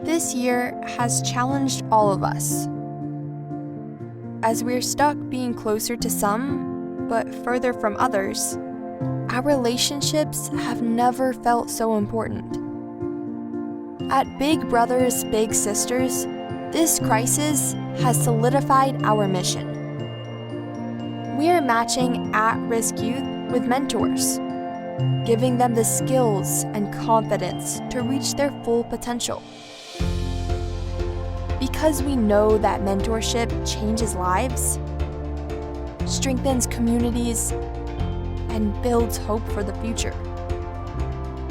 This year has challenged all of us. As we're stuck being closer to some, but further from others, our relationships have never felt so important. At Big Brothers Big Sisters, this crisis has solidified our mission. We are matching at-risk youth with mentors, giving them the skills and confidence to reach their full potential. Because we know that mentorship changes lives, strengthens communities, and builds hope for the future.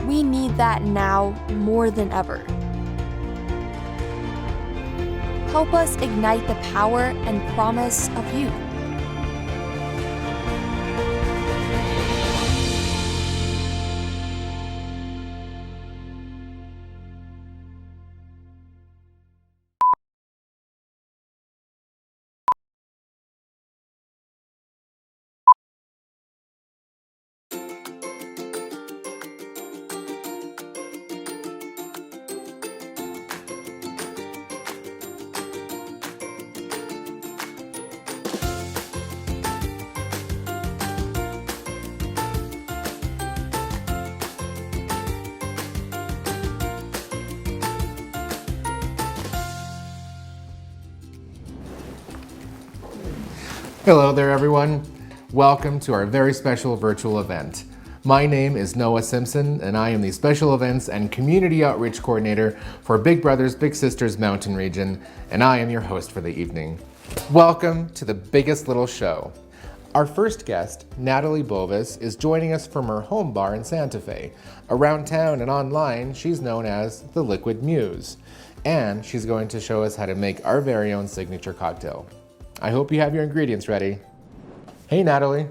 We need that now more than ever. Help us ignite the power and promise of youth. Hello there, everyone. Welcome to our very special virtual event. My name is Noah Simpson, and I am the Special Events and Community Outreach Coordinator for Big Brothers Big Sisters Mountain Region, and I am your host for the evening. Welcome to the biggest little show. Our first guest, Natalie Bovis, is joining us from her home bar in Santa Fe. Around town and online, she's known as the Liquid Muse, and she's going to show us how to make our very own signature cocktail. I hope you have your ingredients ready. Hey, Natalie.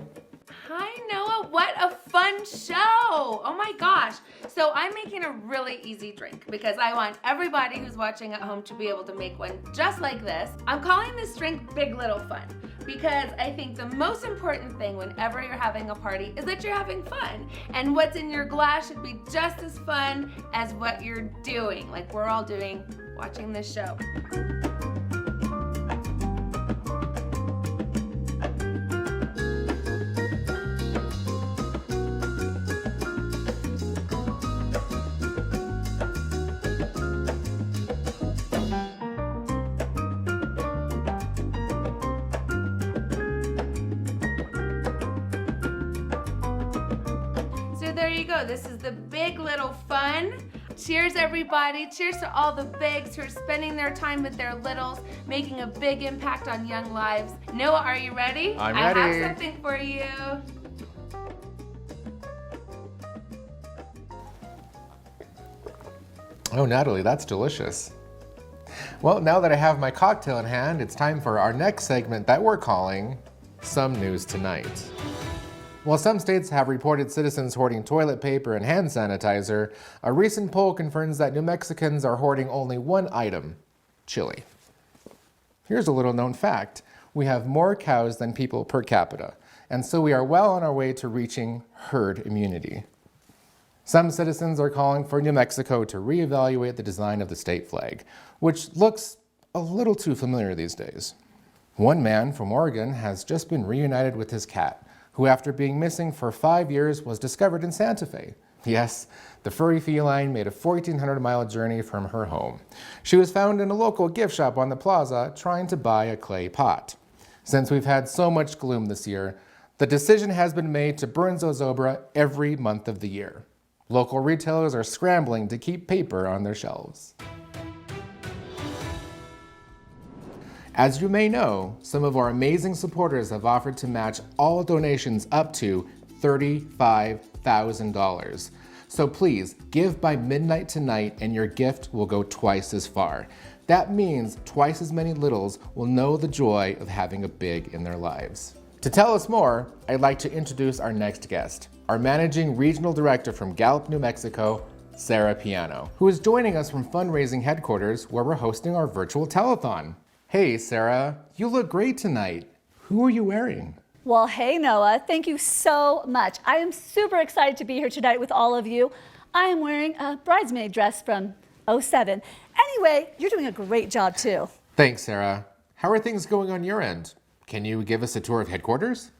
Hi, Noah. What a fun show. Oh my gosh. So I'm making a really easy drink because I want everybody who's watching at home to be able to make one just like this. I'm calling this drink Big Little Fun because I think the most important thing whenever you're having a party is that you're having fun. And what's in your glass should be just as fun as what you're doing, like we're all doing watching this show. There you go. This is the Big Little Fun. Cheers, everybody. Cheers to all the bigs who are spending their time with their littles, making a big impact on young lives. Noah, are you ready? I'm ready. I have something for you. Oh, Natalie, that's delicious. Well, now that I have my cocktail in hand, it's time for our next segment that we're calling Some News Tonight. While some states have reported citizens hoarding toilet paper and hand sanitizer, a recent poll confirms that New Mexicans are hoarding only one item: chili. Here's a little known fact. We have more cows than people per capita, and so we are well on our way to reaching herd immunity. Some citizens are calling for New Mexico to reevaluate the design of the state flag, which looks a little too familiar these days. One man from Oregon has just been reunited with his cat, who after being missing for 5 years was discovered in Santa Fe. Yes, the furry feline made a 1,400-mile journey from her home. She was found in a local gift shop on the plaza trying to buy a clay pot. Since we've had so much gloom this year, the decision has been made to burn zozobra every month of the year. Local retailers are scrambling to keep paper on their shelves. As you may know, some of our amazing supporters have offered to match all donations up to $35,000. So please, give by midnight tonight and your gift will go twice as far. That means twice as many littles will know the joy of having a big in their lives. To tell us more, I'd like to introduce our next guest, our Managing Regional Director from Gallup, New Mexico, Sarah Piano, who is joining us from fundraising headquarters where we're hosting our virtual telethon. Hey, Sarah, you look great tonight. Who are you wearing? Well, hey, Noah, thank you so much. I am super excited to be here tonight with all of you. I am wearing a bridesmaid dress from '07. Anyway, you're doing a great job too. Thanks, Sarah. How are things going on your end? Can you give us a tour of headquarters?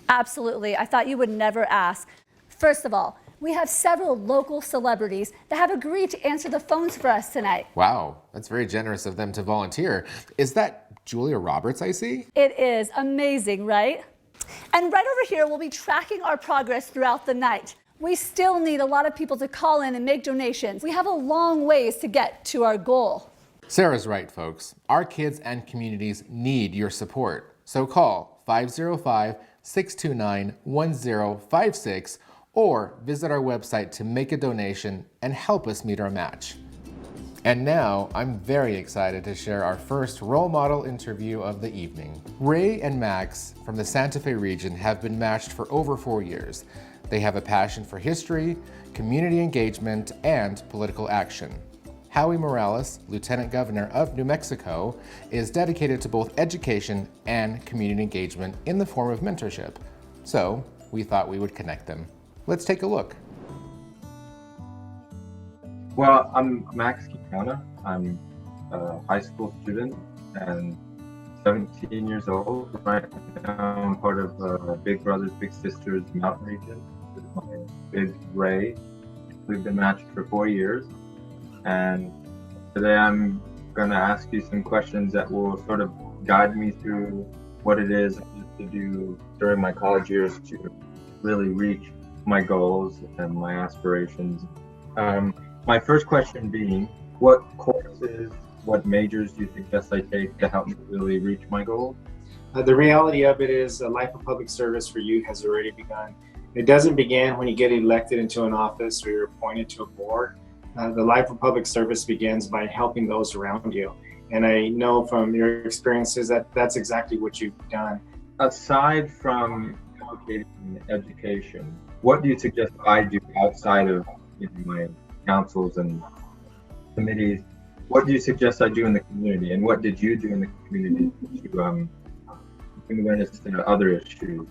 Absolutely. I thought you would never ask. First of all, we have several local celebrities that have agreed to answer the phones for us tonight. Wow, that's very generous of them to volunteer. Is that Julia Roberts I see? It is amazing, right? And right over here, we'll be tracking our progress throughout the night. We still need a lot of people to call in and make donations. We have a long ways to get to our goal. Sarah's right, folks. Our kids and communities need your support. So call 505-629-1056 or visit our website to make a donation and help us meet our match. And now, I'm very excited to share our first role model interview of the evening. Ray and Max from the Santa Fe region have been matched for over 4 years. They have a passion for history, community engagement, and political action. Howie Morales, Lieutenant Governor of New Mexico, is dedicated to both education and community engagement in the form of mentorship. So, we thought we would connect them. Let's take a look. Well, I'm Max Quintana. I'm a high school student and 17 years old. Right now I'm part of Big Brothers Big Sisters Mountain Region. This is my big Ray. We've been matched for 4 years. And today I'm going to ask you some questions that will sort of guide me through what it is to do during my college years to really reach my goals and my aspirations. My first question being, what courses, what majors do you suggest I take to help me really reach my goals? The reality of it is a life of public service for you has already begun. It doesn't begin when you get elected into an office or you're appointed to a board. The life of public service begins by helping those around you. And I know from your experiences that that's exactly what you've done. Aside from education, what do you suggest I do outside of my councils and committees? What do you suggest I do in the community, and what did you do in the community to bring awareness to other issues?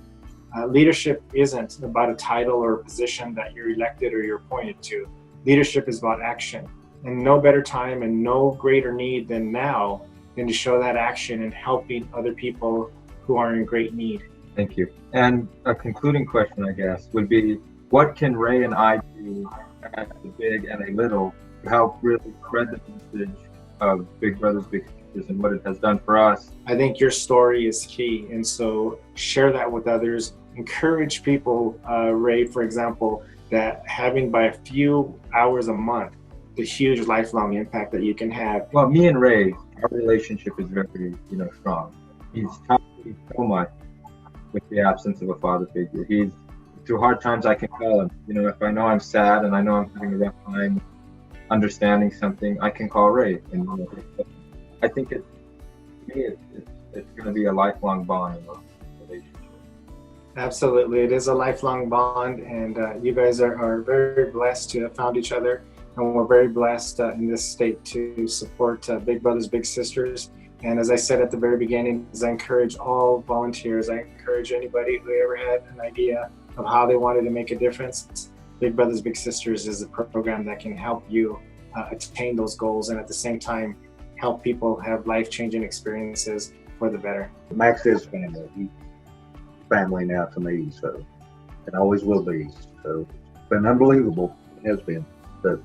Leadership isn't about a title or a position that you're elected or you're appointed to. Leadership is about action, and no better time and no greater need than now than to show that action and helping other people who are in great need. Thank you. And a concluding question, I guess, would be, what can Ray and I do at the big and a little to help really spread the message of Big Brothers Big Sisters and what it has done for us? I think your story is key, and so share that with others. Encourage people, Ray, for example, that having by a few hours a month, the huge lifelong impact that you can have. Well, me and Ray, our relationship is very, strong. He's taught me so much with the absence of a father figure. He's through hard times, I can call him. If I know I'm sad and I know I'm having a rough time understanding something, I can call Ray. And I think it's going to be a lifelong bond relationship. Absolutely, it is a lifelong bond, and you guys are very blessed to have found each other, and we're very blessed in this state to support Big Brothers Big Sisters. And as I said at the very beginning, I encourage all volunteers. I encourage anybody who ever had an idea of how they wanted to make a difference. Big Brothers Big Sisters is a program that can help you attain those goals, and at the same time help people have life-changing experiences for the better. Max is family. He's family now to me, so, and always will be. So it's been unbelievable. It has been. So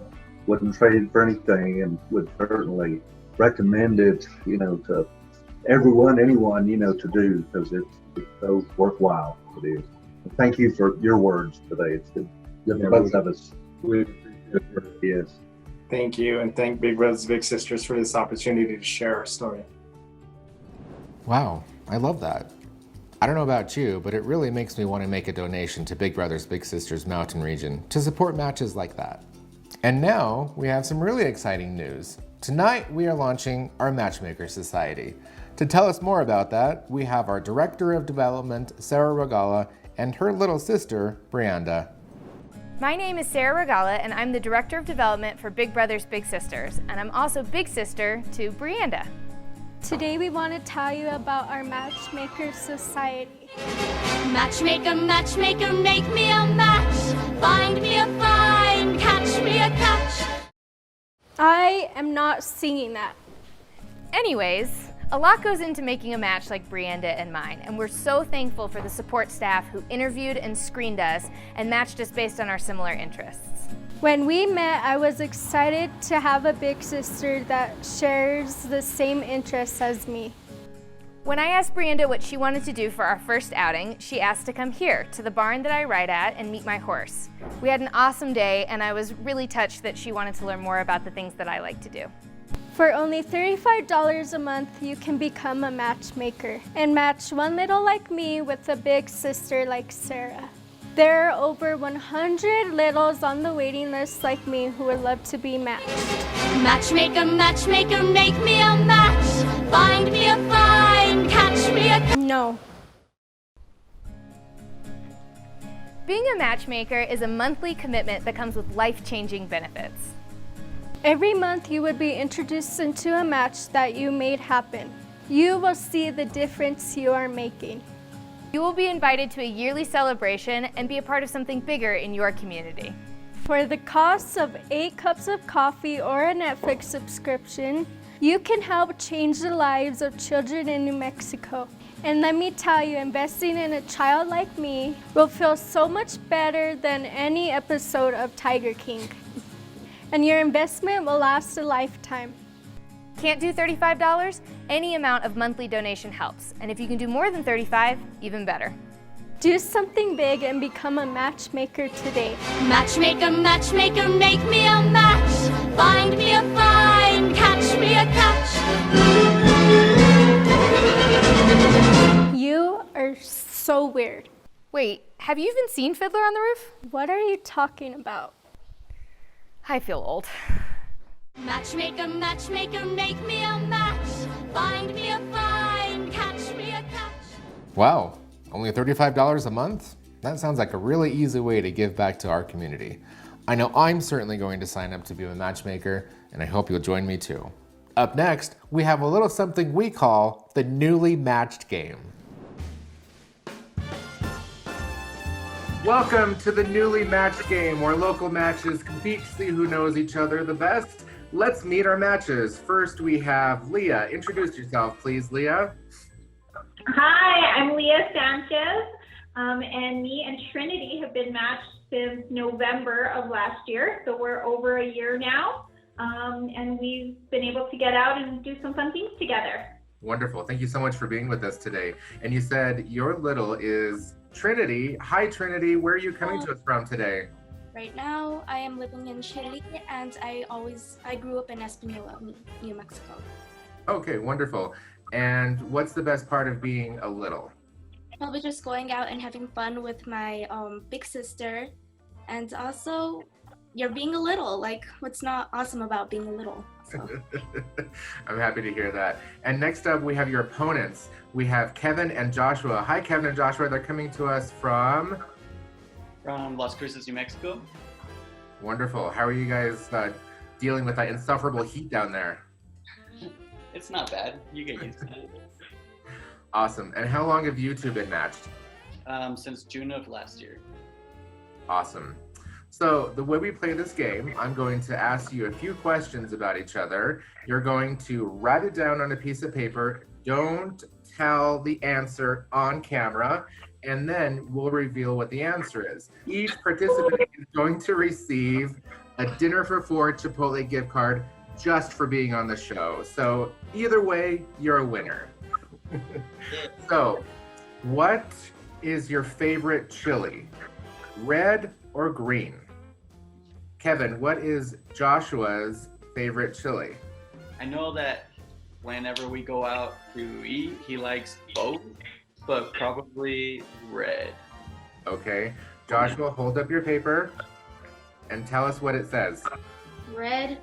wouldn't trade it for anything, and would certainly recommend it, to everyone, anyone, to do, because it's so worthwhile. It is. And thank you for your words today. It's good for both of us. Yes. Thank you, and thank Big Brothers Big Sisters for this opportunity to share our story. Wow, I love that. I don't know about you, but it really makes me want to make a donation to Big Brothers Big Sisters Mountain Region to support matches like that. And now we have some really exciting news. Tonight we are launching our Matchmaker Society. To tell us more about that, we have our Director of Development, Sarah Regala, and her little sister, Brianda. My name is Sarah Regala, and I'm the Director of Development for Big Brothers Big Sisters, and I'm also big sister to Brianda. Today we want to tell you about our Matchmaker Society. Matchmaker, matchmaker, make me a match. Find me a find, catch me a catch. I I am not singing that. Anyways, a lot goes into making a match like Brianda and mine, and we're so thankful for the support staff who interviewed and screened us and matched us based on our similar interests. When we met, I was excited to have a big sister that shares the same interests as me. When I asked Brianda what she wanted to do for our first outing, she asked to come here to the barn that I ride at and meet my horse. We had an awesome day, and I was really touched that she wanted to learn more about the things that I like to do. For only $35 a month, you can become a matchmaker and match one little like me with a big sister like Sarah. There are over 100 littles on the waiting list like me who would love to be matched. Matchmaker, matchmaker, make me a match. Find me a find, catch me a... No. Being a matchmaker is a monthly commitment that comes with life-changing benefits. Every month you would be introduced into a match that you made happen. You will see the difference you are making. You will be invited to a yearly celebration and be a part of something bigger in your community. For the cost of 8 cups of coffee or a Netflix subscription, you can help change the lives of children in New Mexico. And let me tell you, investing in a child like me will feel so much better than any episode of Tiger King. And your investment will last a lifetime. Can't do $35? Any amount of monthly donation helps. And if you can do more than $35, even better. Do something big and become a matchmaker today. Matchmaker, matchmaker, make me a match. Find me a find, catch me a catch. You are so weird. Wait, have you even seen Fiddler on the Roof? What are you talking about? I feel old. Matchmaker, matchmaker, make me a match. Find me a find, catch me a catch. Wow, only $35 a month? That sounds like a really easy way to give back to our community. I know I'm certainly going to sign up to be a matchmaker, and I hope you'll join me too. Up next, we have a little something we call the Newly Matched game. Welcome to the Newly Matched game, where local matches compete to see who knows each other the best. Let's meet our matches. First, we have Leah. Introduce yourself, please, Leah. Hi, I'm Leah Sanchez, and me and Trinity have been matched since November of last year, so we're over a year now, and we've been able to get out and do some fun things together. Wonderful. Thank you so much for being with us today. And you said your little is Trinity. Hi, Trinity. Where are you coming to us from today? Right now, I am living in Chile, and I grew up in Espanola, New Mexico. Okay, wonderful. And what's the best part of being a little? Probably just going out and having fun with my big sister, and also you're being a little. Like, what's not awesome about being a little? So. I'm happy to hear that. And next up, we have your opponents. We have Kevin and Joshua. Hi, Kevin and Joshua. They're coming to us from Las Cruces, New Mexico. Wonderful. How are you guys dealing with that insufferable heat down there? It's not bad. You get used to it. Awesome. And how long have you two been matched? Since June of last year. Awesome. So the way we play this game, I'm going to ask you a few questions about each other. You're going to write it down on a piece of paper. Don't tell the answer on camera, and then we'll reveal what the answer is. Each participant is going to receive a dinner for 4 Chipotle gift card just for being on the show. So either way, you're a winner. So, what is your favorite chili? Red or green? Kevin, what is Joshua's favorite chili? I know that whenever we go out to eat, he likes both, but probably red. Okay. Joshua, hold up your paper and tell us what it says. Red.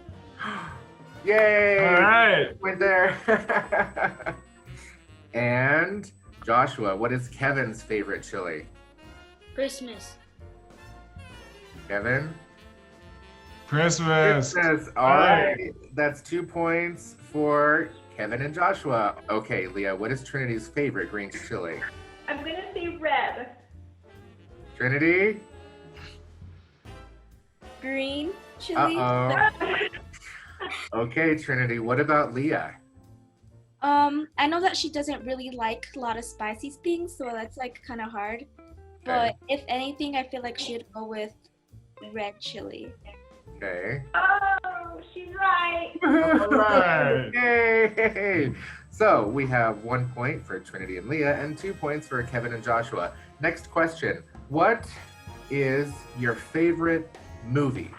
Yay! All right. Went there. And Joshua, what is Kevin's favorite chili? Christmas. Kevin? Christmas. All right. That's 2 points for Kevin and Joshua. Okay, Leah, what is Trinity's favorite green chili? I'm going to say red. Trinity? Green chili. Uh-oh. Okay, Trinity, what about Leah? I know that she doesn't really like a lot of spicy things, so that's like kind of hard. But if anything, I feel like she'd go with red chili. Okay. Oh, she's right. All right. Yay! So we have 1 point for Trinity and Leah and 2 points for Kevin and Joshua. Next question. What is your favorite movie?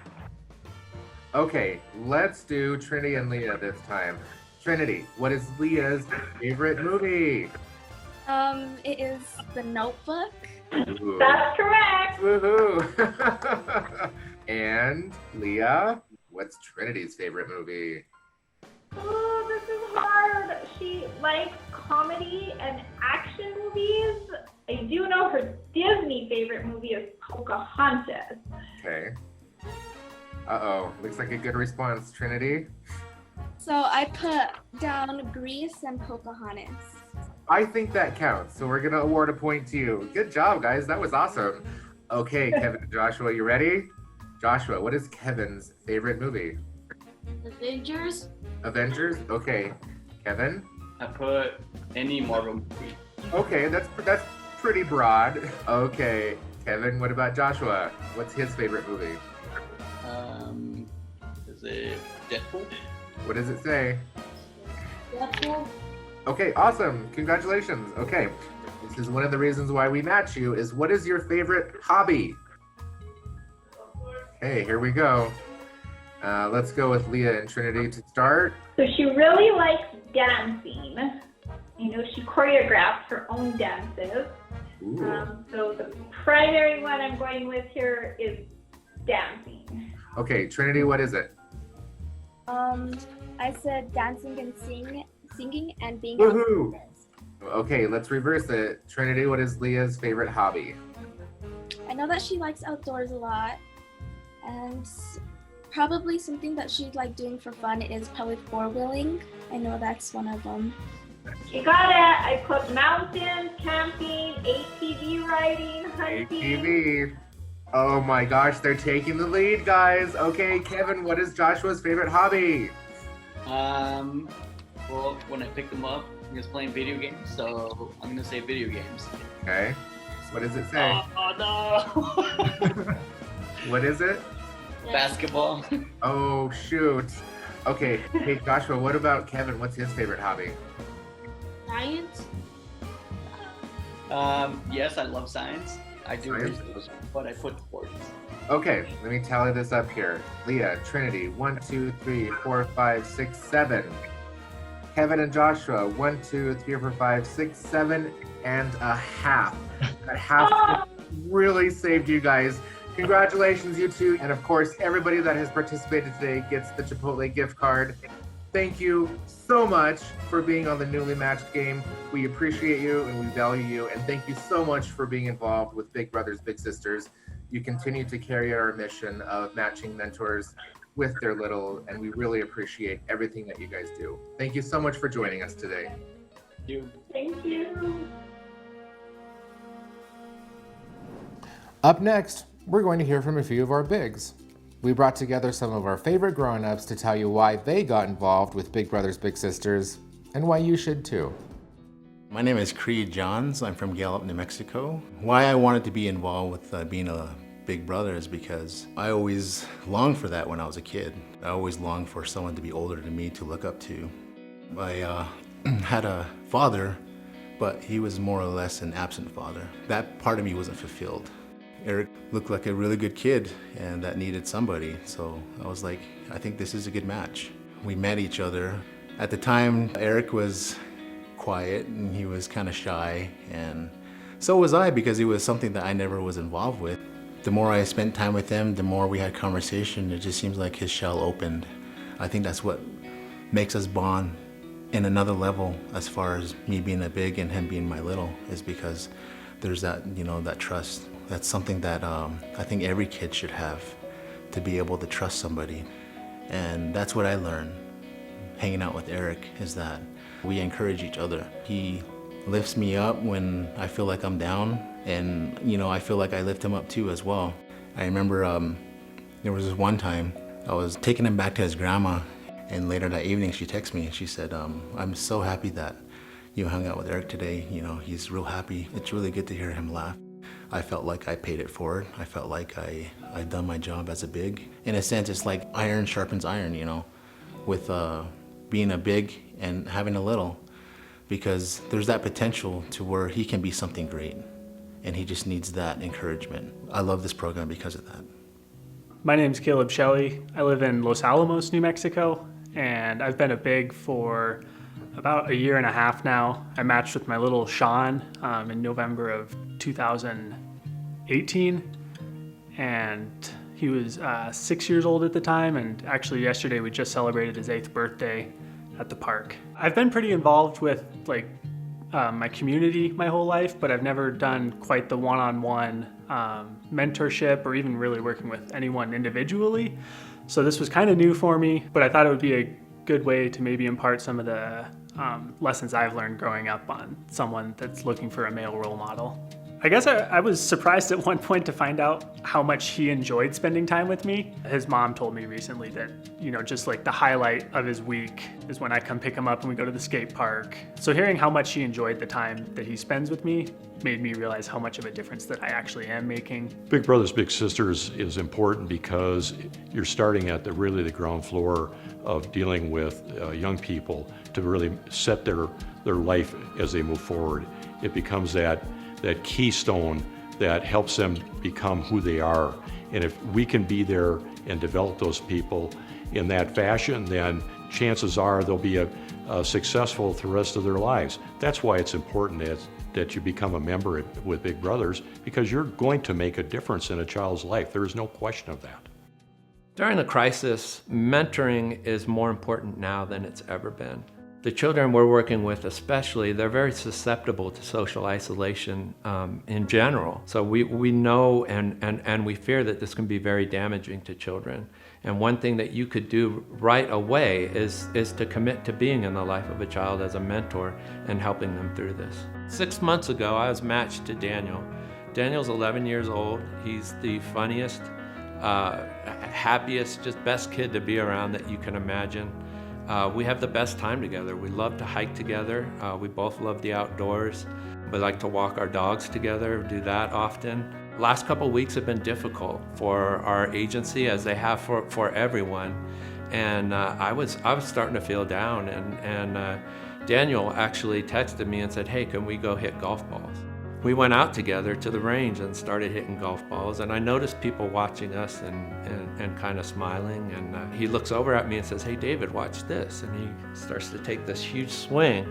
Okay, let's do Trinity and Leah this time. Trinity, what is Leah's favorite movie? It is The Notebook. Ooh. That's correct. Woohoo! And Leah, what's Trinity's favorite movie? Oh, this is hard. She likes comedy and action movies. I do know her Disney favorite movie is Pocahontas. Okay. Uh-oh, looks like a good response, Trinity. So I put down Grease and Pocahontas. I think that counts, so we're gonna award a point to you. Good job, guys, that was awesome. Okay, Kevin and Joshua, you ready? Joshua, what is Kevin's favorite movie? Avengers. Avengers? Okay. Kevin? I put any Marvel movie. Okay, that's pretty broad. Okay, Kevin, what about Joshua? What's his favorite movie? Is it Deadpool? What does it say? Deadpool. Okay, awesome. Congratulations. Okay, this is one of the reasons why we match you is what is your favorite hobby? Okay, here we go. Let's go with Leah and Trinity to start. So she really likes dancing. You know, she choreographs her own dances. So the primary one I'm going with here is dancing. Okay, Trinity, what is it? I said dancing and singing and being Woohoo! outdoors. Okay, let's reverse it. Trinity, what is Leah's favorite hobby? I know that she likes outdoors a lot, and probably something that she'd like doing for fun is probably four-wheeling. I know that's one of them. You got it. I put mountains, camping, ATV riding, hunting. ATV. Oh my gosh, they're taking the lead, guys. Okay, Kevin, what is Joshua's favorite hobby? Well, when I picked them up, he was playing video games, so I'm gonna say video games. Okay. What does it say? Oh no! What is it? Basketball. Oh shoot. Okay, hey Joshua, what about Kevin? What's his favorite hobby? Science. Yes, I love science. I do Science? research, but I put sports. Okay, let me tally this up here. Leah, Trinity, 1, 2, 3, 4, 5, 6, 7. Kevin and Joshua, 1, 2, 3, 4, 5, 6, 7 and a half. That half really saved you guys. Congratulations, you two. And of course, everybody that has participated today gets the Chipotle gift card. Thank you so much for being on the Newly Matched game. We appreciate you and we value you. And thank you so much for being involved with Big Brothers Big Sisters. You continue to carry our mission of matching mentors with their little, and we really appreciate everything that you guys do. Thank you so much for joining us today. Thank you. Thank you. Up next, we're going to hear from a few of our bigs. We brought together some of our favorite grown-ups to tell you why they got involved with Big Brothers Big Sisters and why you should too. My name is Creed Johns. I'm from Gallup, New Mexico. Why I wanted to be involved with being a Big Brother is because I always longed for that when I was a kid. I always longed for someone to be older than me to look up to. I had a father, but he was more or less an absent father. That part of me wasn't fulfilled. Eric looked like a really good kid and that needed somebody. So I was like, I think this is a good match. We met each other. At the time, Eric was quiet and he was kind of shy, and so was I, because it was something that I never was involved with. The more I spent time with him, the more we had conversation. It just seems like his shell opened. I think that's what makes us bond in another level as far as me being a big and him being my little, is because there's that, that trust. That's something that I think every kid should have, to be able to trust somebody. And that's what I learned hanging out with Eric, is that we encourage each other. He lifts me up when I feel like I'm down, and I feel like I lift him up too as well. I remember there was this one time I was taking him back to his grandma, And later that evening, she texted me and she said, I'm so happy that you hung out with Eric today. You know, he's real happy. It's really good to hear him laugh. I felt like I paid it forward. I felt like I'd done my job as a big. In a sense, it's like iron sharpens iron, you know, with being a big and having a little, because there's that potential to where he can be something great, and he just needs that encouragement. I love this program because of that. My name's Caleb Shelley. I live in Los Alamos, New Mexico, and I've been a big for about a year and a half now. I matched with my little Sean in November of 2018, and he was 6 years old at the time, and actually yesterday we just celebrated his 8th birthday at the park. I've been pretty involved with my community my whole life, but I've never done quite the one-on-one mentorship or even really working with anyone individually. So this was kind of new for me, but I thought it would be a good way to maybe impart some of the lessons I've learned growing up on someone that's looking for a male role model. I guess I was surprised at one point to find out how much he enjoyed spending time with me. His mom told me recently that, you know, just like the highlight of his week is when I come pick him up and we go to the skate park. So hearing how much he enjoyed the time that he spends with me made me realize how much of a difference that I actually am making. Big Brothers Big Sisters is important because you're starting at the ground floor of dealing with young people to really set their life as they move forward. It becomes that keystone that helps them become who they are. And if we can be there and develop those people in that fashion, then chances are they'll be successful the rest of their lives. That's why it's important that you become a member with Big Brothers, because you're going to make a difference in a child's life. There is no question of that. During the crisis, mentoring is more important now than it's ever been. The children we're working with especially, they're very susceptible to social isolation in general. So we know and we fear that this can be very damaging to children. And one thing that you could do right away is to commit to being in the life of a child as a mentor and helping them through this. 6 months ago, I was matched to Daniel. Daniel's 11 years old. He's the funniest, happiest, just best kid to be around that you can imagine. We have the best time together. We love to hike together. We both love the outdoors. We like to walk our dogs together, do that often. Last couple of weeks have been difficult for our agency, as they have for everyone. And I was starting to feel down, and Daniel actually texted me and said, "Hey, can we go hit golf balls?" We went out together to the range and started hitting golf balls, and I noticed people watching us and kind of smiling, and he looks over at me and says, "Hey David, watch this," and he starts to take this huge swing,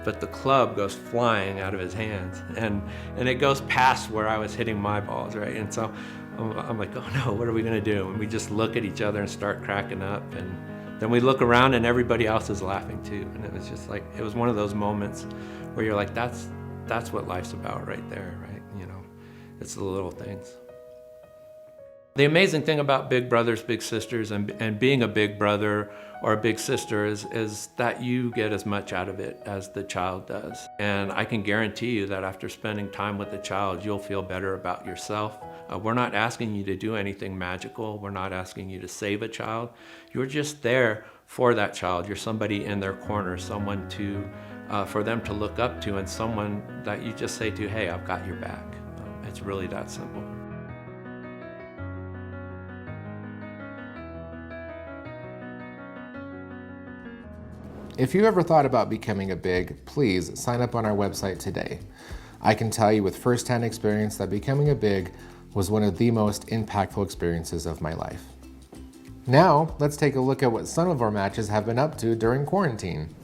but the club goes flying out of his hands, and it goes past where I was hitting my balls, right? And so I'm like, oh no, what are we gonna do? And we just look at each other and start cracking up, and then we look around and everybody else is laughing too, and it was just like, it was one of those moments where you're like, that's what life's about right there, right? You know, it's the little things. The amazing thing about Big Brothers, Big Sisters and being a big brother or a big sister is that you get as much out of it as the child does. And I can guarantee you that after spending time with the child, you'll feel better about yourself. We're not asking you to do anything magical. We're not asking you to save a child. You're just there for that child. You're somebody in their corner, someone for them to look up to, and someone that you just say to, hey, I've got your back. It's really that simple. If you ever thought about becoming a big, please sign up on our website today. I can tell you with firsthand experience that becoming a big was one of the most impactful experiences of my life. Now, let's take a look at what some of our matches have been up to during quarantine.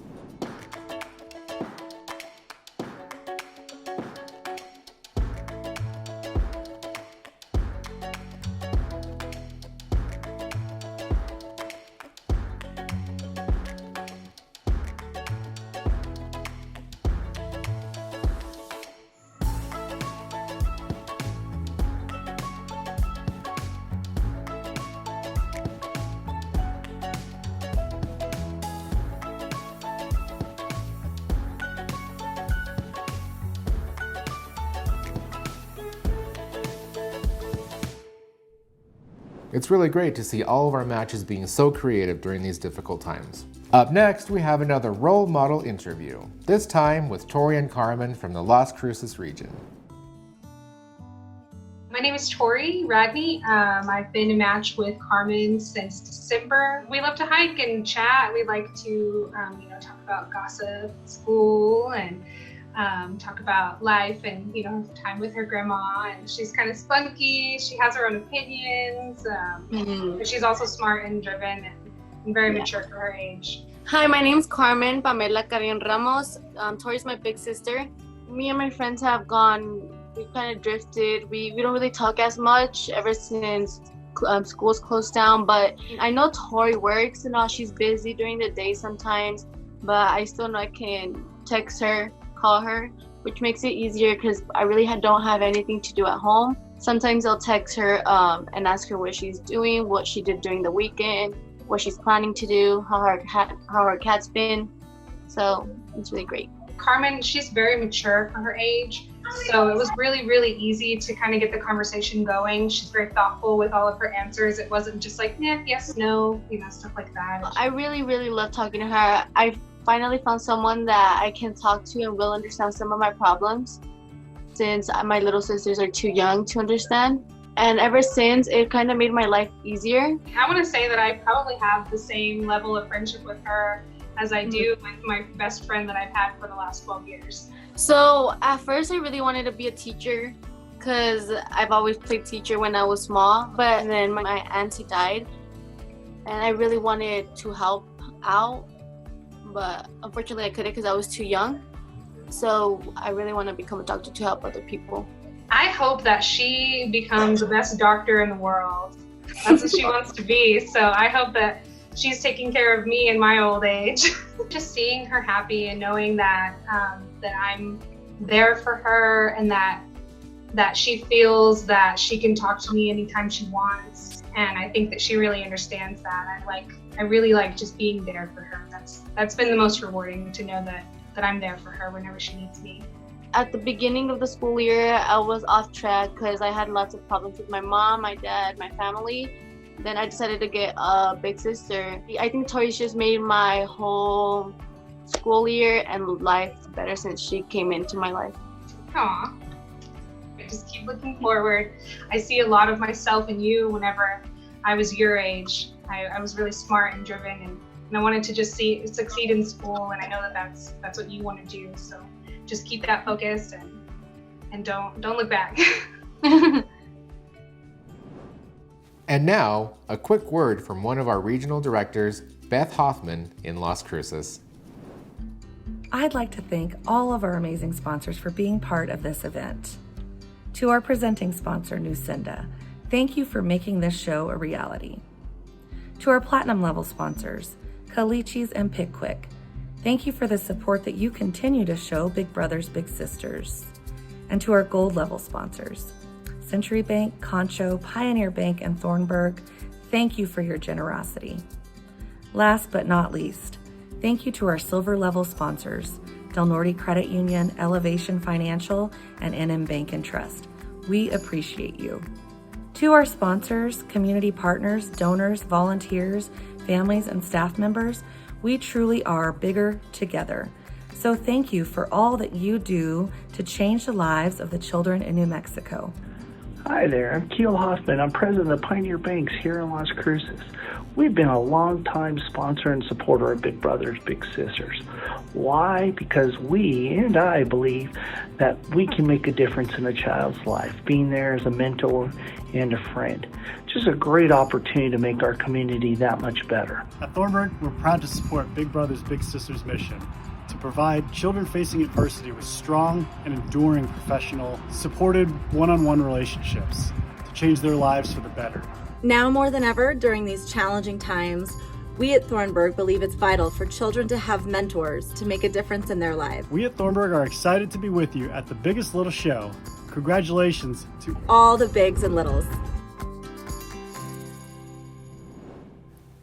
It's really great to see all of our matches being so creative during these difficult times. Up next, we have another role model interview, this time with Tori and Carmen from the Las Cruces region. My name is Tori Radney. I've been a match with Carmen since December. We love to hike and chat. We like to talk about gossip, school, and talk about life and time with her grandma. And she's kind of spunky. She has her own opinions. But she's also smart and driven and very mature for her age. Hi, my name's Carmen Pamela Carrion Ramos. Tori's my big sister. Me and my friends have we've kind of drifted. We don't really talk as much ever since school's closed down, but I know Tori works and all. She's busy during the day sometimes, but I still know I can text her, call her, which makes it easier because I really don't have anything to do at home. Sometimes I'll text her and ask her what she's doing, what she did during the weekend, what she's planning to do, how her cat's been. So it's really great. Carmen, she's very mature for her age. So it was really, really easy to kind of get the conversation going. She's very thoughtful with all of her answers. It wasn't just like, yes, no, stuff like that. I really, really love talking to her. I finally found someone that I can talk to and will understand some of my problems, since my little sisters are too young to understand. And ever since, it kind of made my life easier. I want to say that I probably have the same level of friendship with her as I do with my best friend that I've had for the last 12 years. So at first I really wanted to be a teacher because I've always played teacher when I was small, but then my auntie died and I really wanted to help out, but unfortunately I couldn't because I was too young. So I really want to become a doctor to help other people. I hope that she becomes the best doctor in the world. That's what she wants to be. So I hope that she's taking care of me in my old age. Just seeing her happy and knowing that that I'm there for her and that she feels that she can talk to me anytime she wants. And I think that she really understands that. I really like just being there for her. That's been the most rewarding, to know that I'm there for her whenever she needs me. At the beginning of the school year, I was off track because I had lots of problems with my mom, my dad, my family. Then I decided to get a big sister. I think Tori's just made my whole school year and life better since she came into my life. Aw. I just keep looking forward. I see a lot of myself in you whenever I was your age. I was really smart and driven, and I wanted to just succeed in school, and I know that that's what you want to do. So just keep that focused and don't look back. And now, a quick word from one of our regional directors, Beth Hoffman in Las Cruces. I'd like to thank all of our amazing sponsors for being part of this event. To our presenting sponsor, Nucinda, thank you for making this show a reality. To our platinum level sponsors, Calichis and Pickwick, thank you for the support that you continue to show Big Brothers Big Sisters. And to our gold level sponsors, Century Bank, Concho, Pioneer Bank, and Thornburg, thank you for your generosity. Last but not least, thank you to our silver level sponsors, Del Norte Credit Union, Elevation Financial, and NM Bank and Trust. We appreciate you. To our sponsors, community partners, donors, volunteers, families, and staff members, we truly are bigger together. So thank you for all that you do to change the lives of the children in New Mexico. Hi there, I'm Keel Hoffman. I'm president of Pioneer Banks here in Las Cruces. We've been a long-time sponsor and supporter of Big Brothers Big Sisters. Why? Because we, and I believe, that we can make a difference in a child's life, being there as a mentor and a friend. Just a great opportunity to make our community that much better. At Thornburg, we're proud to support Big Brothers Big Sisters mission to provide children facing adversity with strong and enduring professional, supported one-on-one relationships to change their lives for the better. Now more than ever, during these challenging times, we at Thornburg believe it's vital for children to have mentors to make a difference in their lives. We at Thornburg are excited to be with you at the biggest little show. Congratulations to all the bigs and littles.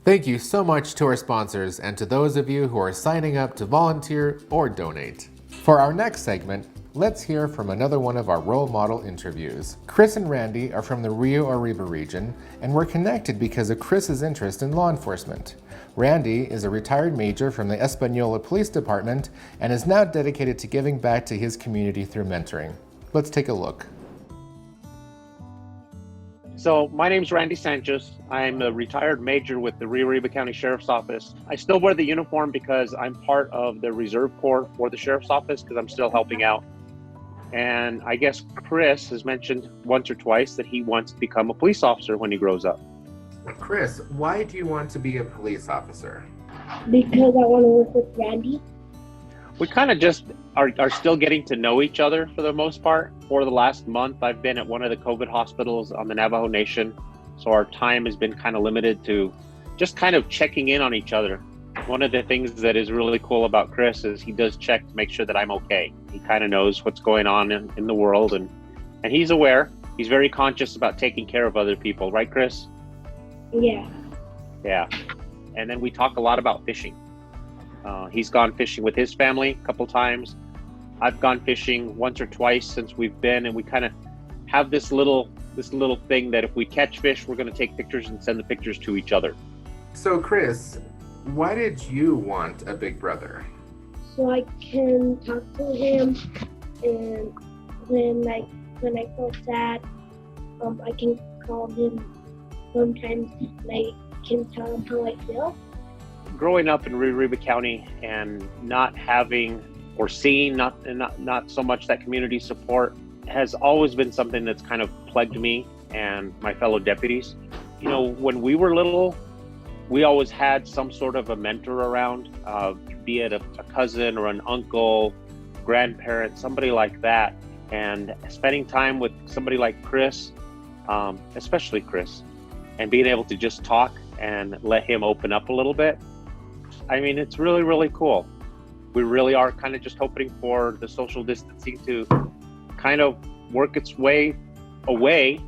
Thank you so much to our sponsors and to those of you who are signing up to volunteer or donate. For our next segment, let's hear from another one of our role model interviews. Chris and Randy are from the Rio Arriba region and were connected because of Chris's interest in law enforcement. Randy is a retired major from the Española Police Department and is now dedicated to giving back to his community through mentoring. Let's take a look. So my name's Randy Sanchez. I'm a retired major with the Rio Arriba County Sheriff's Office. I still wear the uniform because I'm part of the Reserve Corps for the Sheriff's Office because I'm still helping out. And I guess Chris has mentioned once or twice that he wants to become a police officer when he grows up. Chris, why do you want to be a police officer? Because I want to work with Randy. We kind of just are still getting to know each other for the most part. For the last month, I've been at one of the COVID hospitals on the Navajo Nation. So our time has been kind of limited to just kind of checking in on each other. One of the things that is really cool about Chris is he does check to make sure that I'm okay. He kind of knows what's going on in the world and he's aware. He's very conscious about taking care of other people. Right, Chris? Yeah. Yeah. And then we talk a lot about fishing. He's gone fishing with his family a couple times. I've gone fishing once or twice since we've been, and we kind of have this little thing that if we catch fish, we're going to take pictures and send the pictures to each other. So Chris, why did you want a big brother? So I can talk to him, and when I feel sad, I can call him sometimes, and I can tell him how I feel. Growing up in Rio Arriba County and not having or seeing not so much that community support has always been something that's kind of plagued me and my fellow deputies. You know, when we were little, we always had some sort of a mentor around, be it a cousin or an uncle, grandparent, somebody like that. And spending time with somebody like Chris, especially Chris, and being able to just talk and let him open up a little bit. I mean, it's really, really cool. We really are kind of just hoping for the social distancing to kind of work its way away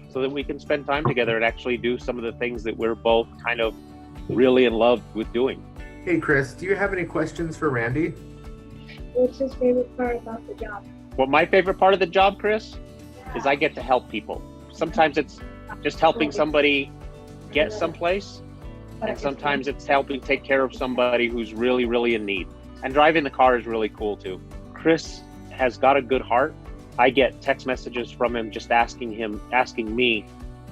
so that we can spend time together and actually do some of the things that we're both kind of really in love with doing. Hey Chris, do you have any questions for Randy? What's his favorite part about the job? Well, my favorite part of the job, Chris, is I get to help people. Sometimes it's just helping somebody get someplace, and sometimes it's helping take care of somebody who's really, really in need. And driving the car is really cool too. Chris has got a good heart. I get text messages from him just asking me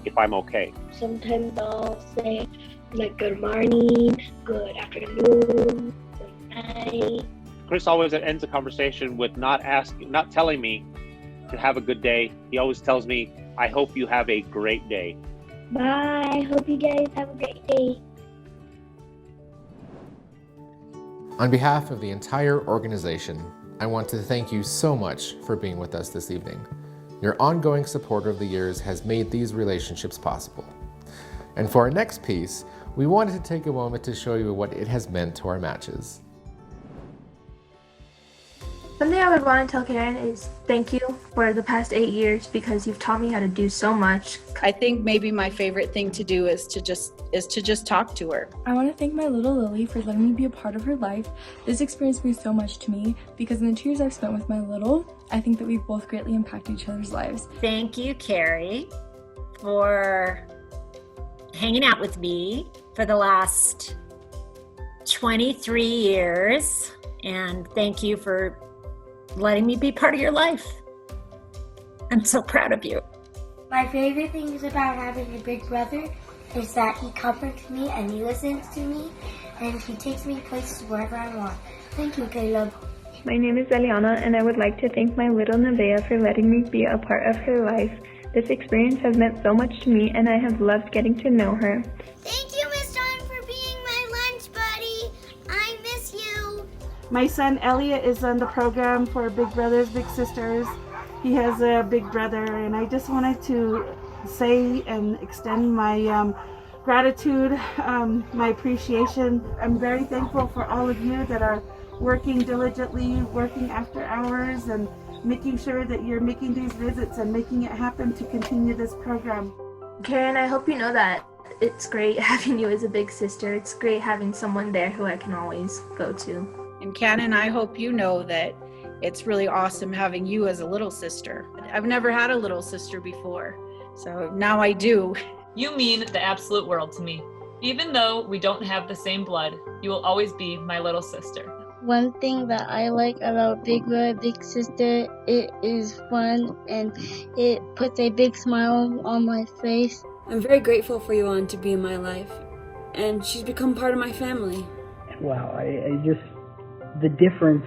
if I'm okay. Sometimes I'll say like good morning, good afternoon, good night. Chris always ends the conversation with not telling me to have a good day. He always tells me, I hope you have a great day. Bye. Hope you guys have a great day. On behalf of the entire organization, I want to thank you so much for being with us this evening. Your ongoing support over the years has made these relationships possible. And for our next piece, we wanted to take a moment to show you what it has meant to our matches. Something I would want to tell Karen is thank you for the past 8 years because you've taught me how to do so much. I think maybe my favorite thing to do is to just talk to her. I want to thank my little Lily for letting me be a part of her life. This experience means so much to me because in the 2 years I've spent with my little, I think that we've both greatly impacted each other's lives. Thank you, Carrie, for hanging out with me for the last 23 years. And thank you for letting me be part of your life. I'm so proud of you. My favorite things about having a big brother is that he comforts me and he listens to me and he takes me places wherever I want. Thank you, Caleb. My name is Eliana and I would like to thank my little Nevaeh for letting me be a part of her life. This experience has meant so much to me and I have loved getting to know her. Thank you, Miss Dawn, for being my lunch buddy. I miss you. My son Elliot is on the program for Big Brothers Big Sisters. He has a big brother, and I just wanted to say and extend my gratitude, my appreciation. I'm very thankful for all of you that are working diligently, working after hours, and making sure that you're making these visits and making it happen to continue this program. Karen, I hope you know that it's great having you as a big sister. It's great having someone there who I can always go to. And Cannon, I hope you know that it's really awesome having you as a little sister. I've never had a little sister before, so now I do. You mean the absolute world to me. Even though we don't have the same blood, you will always be my little sister. One thing that I like about Big Brother, Big Sister, it is fun and it puts a big smile on my face. I'm very grateful for Yohan to be in my life, and she's become part of my family. Wow, I just, the difference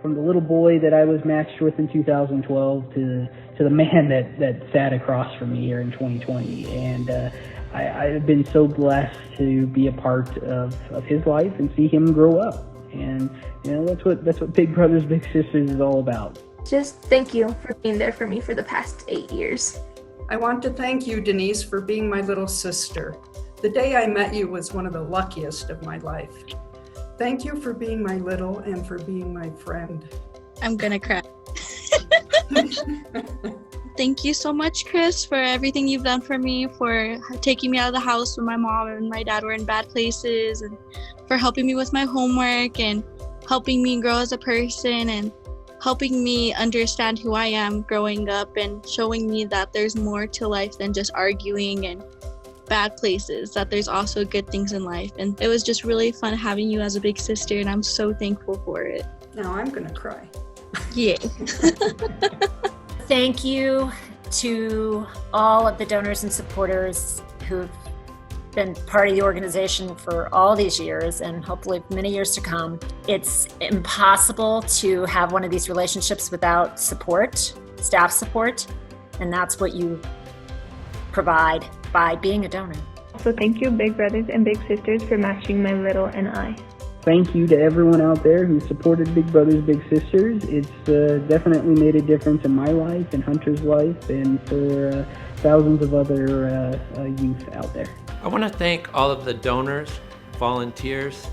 from the little boy that I was matched with in 2012 to the man that sat across from me here in 2020. And I've been so blessed to be a part of his life and see him grow up. And that's what Big Brothers Big Sisters is all about. Just thank you for being there for me for the past 8 years. I want to thank you, Denise, for being my little sister. The day I met you was one of the luckiest of my life. Thank you for being my little and for being my friend. I'm gonna cry. Thank you so much, Chris, for everything you've done for me, for taking me out of the house when my mom and my dad were in bad places, and for helping me with my homework and helping me grow as a person and helping me understand who I am growing up and showing me that there's more to life than just arguing and bad places, that there's also good things in life. And it was just really fun having you as a big sister, and I'm so thankful for it. Now I'm gonna cry. Yeah. Thank you to all of the donors and supporters who've been part of the organization for all these years and hopefully many years to come. It's impossible to have one of these relationships without support, staff support, and that's what you provide by being a donor. So thank you, Big Brothers and Big Sisters, for matching my little and I. Thank you to everyone out there who supported Big Brothers Big Sisters. It's definitely made a difference in my life and Hunter's life and for thousands of other youth out there. I want to thank all of the donors, volunteers,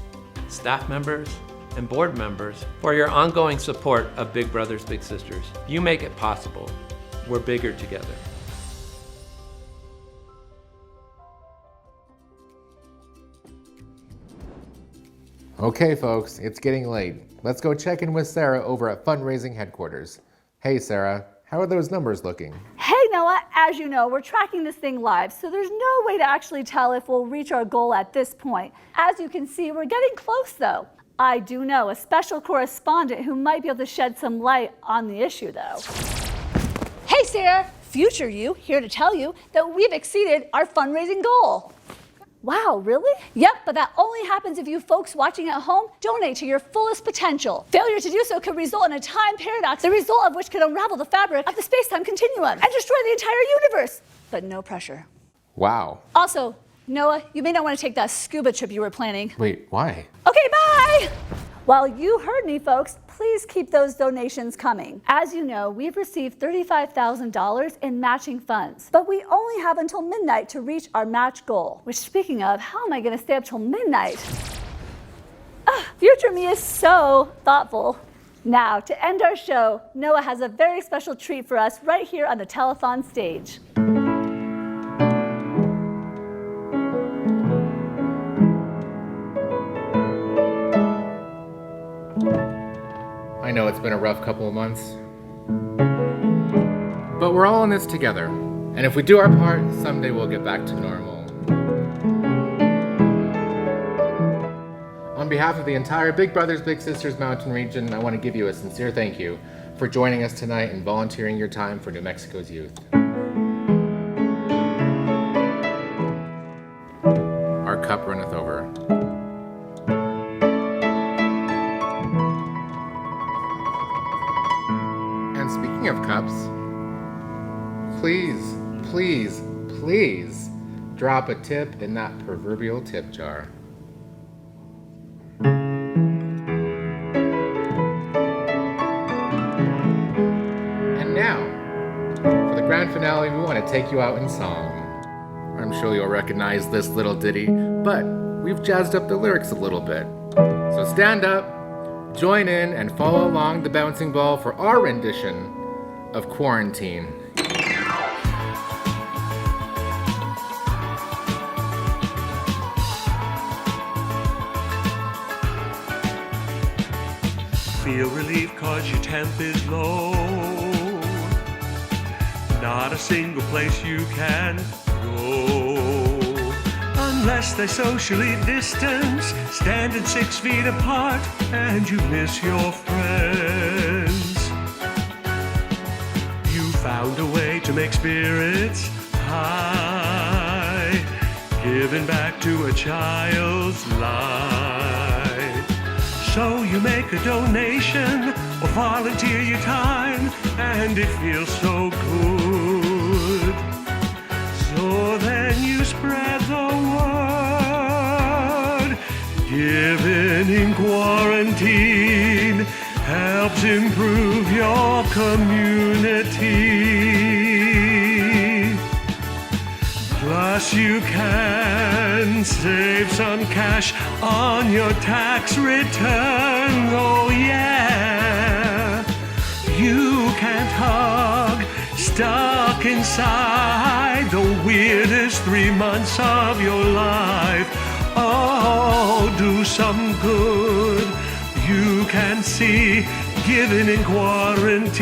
staff members, and board members for your ongoing support of Big Brothers Big Sisters. You make it possible. We're bigger together. Okay, folks, it's getting late. Let's go check in with Sarah over at fundraising headquarters. Hey, Sarah, how are those numbers looking? Hey, Noah, as you know, we're tracking this thing live, so there's no way to actually tell if we'll reach our goal at this point. As you can see, we're getting close, though. I do know a special correspondent who might be able to shed some light on the issue, though. Hey, Sarah, future you, here to tell you that we've exceeded our fundraising goal. Wow, really? Yep, but that only happens if you folks watching at home donate to your fullest potential. Failure to do so could result in a time paradox, the result of which could unravel the fabric of the space-time continuum and destroy the entire universe. But no pressure. Wow. Also, Noah, you may not want to take that scuba trip you were planning. Wait, why? Okay, bye! Well, you heard me, folks. Please keep those donations coming. As you know, we've received $35,000 in matching funds, but we only have until midnight to reach our match goal. Which, speaking of, how am I going to stay up till midnight? Future me is so thoughtful. Now, to end our show, Noah has a very special treat for us right here on the telethon stage. I know it's been a rough couple of months, but we're all in this together, and if we do our part, someday we'll get back to normal. On behalf of the entire Big Brothers Big Sisters Mountain region, I want to give you a sincere thank you for joining us tonight and volunteering your time for New Mexico's youth. Our cup runneth over. Speaking of cups, please, please, please drop a tip in that proverbial tip jar. And now, for the grand finale, we want to take you out in song. I'm sure you'll recognize this little ditty, but we've jazzed up the lyrics a little bit. So stand up, join in, and follow along the bouncing ball for our rendition of Quarantine. feel relief cause your temp is low. Not a single place you can go unless they socially distance, standing 6 feet apart, and you miss your friends. You found a way to make spirits high, giving back to a child's life. So you make a donation or volunteer your time, and it feels so good. So then you spread the word. Giving in quarantine helps improve your community. Plus you can save some cash on your tax return. Oh yeah, you can't hug, stuck inside the weirdest 3 months of your life. Oh, do some good. You can see giving in quarantine.